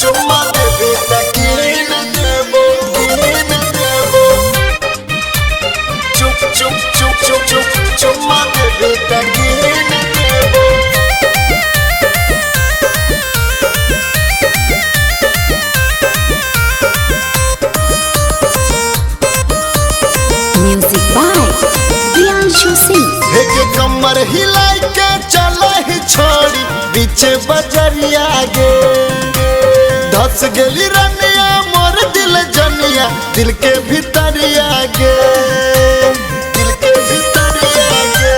चुम्मा देबे त कीन देबो चुप चुप चुप चुप चुप चुम्मा देबे त कीन देबो। Music by Priyanshu Singh। एक कमर हिलाई के चला ही छोड़ी बीचे बजरिया गे धस गेली रनिया मोर दिल जनिया दिल के भीतरिया गे दिल के भीतरिया गे।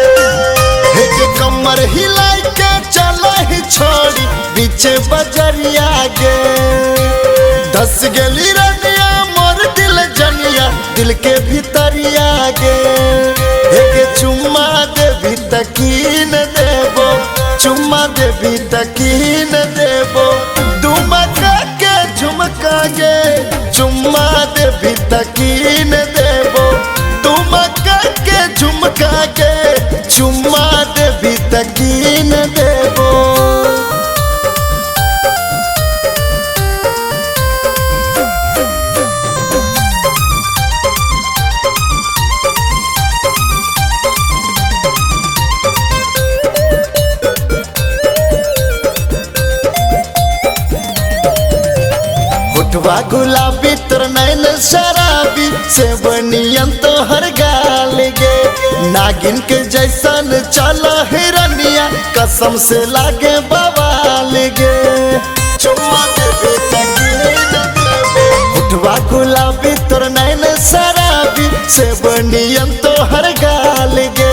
एक कमर हिलाई के चला ही छोड़ी बीचे बजरिया गे धस गेली रनिया मोर दिल जनिया दिल के भीतरिया गे। एक चुम्मा देबी त कीन देबो चुम्मा देबी त कीन देबो दुमका के झुमका गे चुम्मा देबी त कीन देबो दुमका के झुमका गे चुम्मा देबी त कीन देबो। होठवा गुलाबी तोर नैन शराबी से बनियन तो हर गाल गे नागिन के जैसन चला हिरनिया कसम से लागे बवाल गे चुम्मा देबे त कीन देबो। होठवा गुलाबी तोर नैन शराबी से बनियन तो हर गाल गे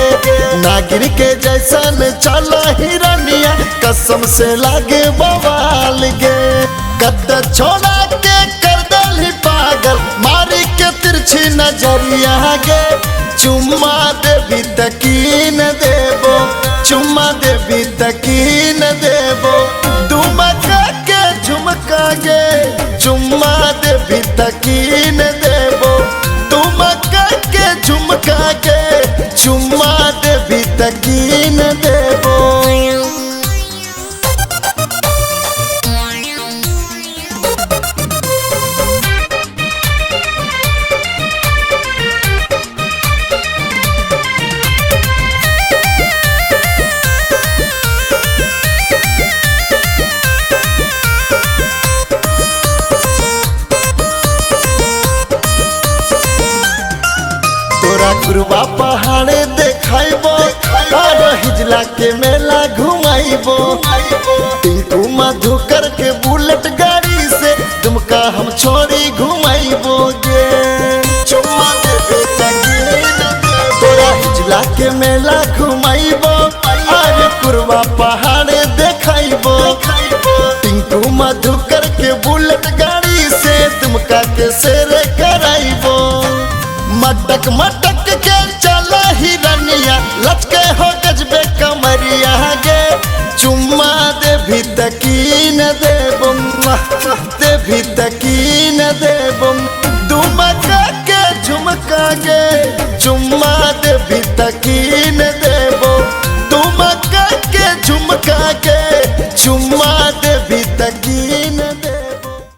नागिन के जैसन चला हिरनिया कसम से लागे बवाल गे। कद छोड़ा के कर दली पागल मारी के तिरछी नजरिया गे चुम्मा देबी त कीन देबो चुम्मा देबी त कीन देबो दुमका के झुमका गे चुम्मा देबी त कीन देबो दुमका के झुमका गे चुम्मा देबी त कीन देबो। तोरा गुरुआ पहाड़े देखाइबो और हिजला के मेला घुमाइबो टिंकू मधुकर के बुलेट गाड़ी से दुमका हम छोड़ी घुमाइबो गे चुम्मा देबे त कीन देबो। तोरा हिजला के मेला घुमाइबो और गुरुआ पहाड़े देखाइबो टिंकू मधुकर के बुलेट गाड़ी से दुमका के शेर कराइबो। मटक मटक के चला ही रनिया लचके हो गजबे कमरिया गे चुम्मा देबी त कीन देबो देबी त कीन देबो दुमका के झुमका गे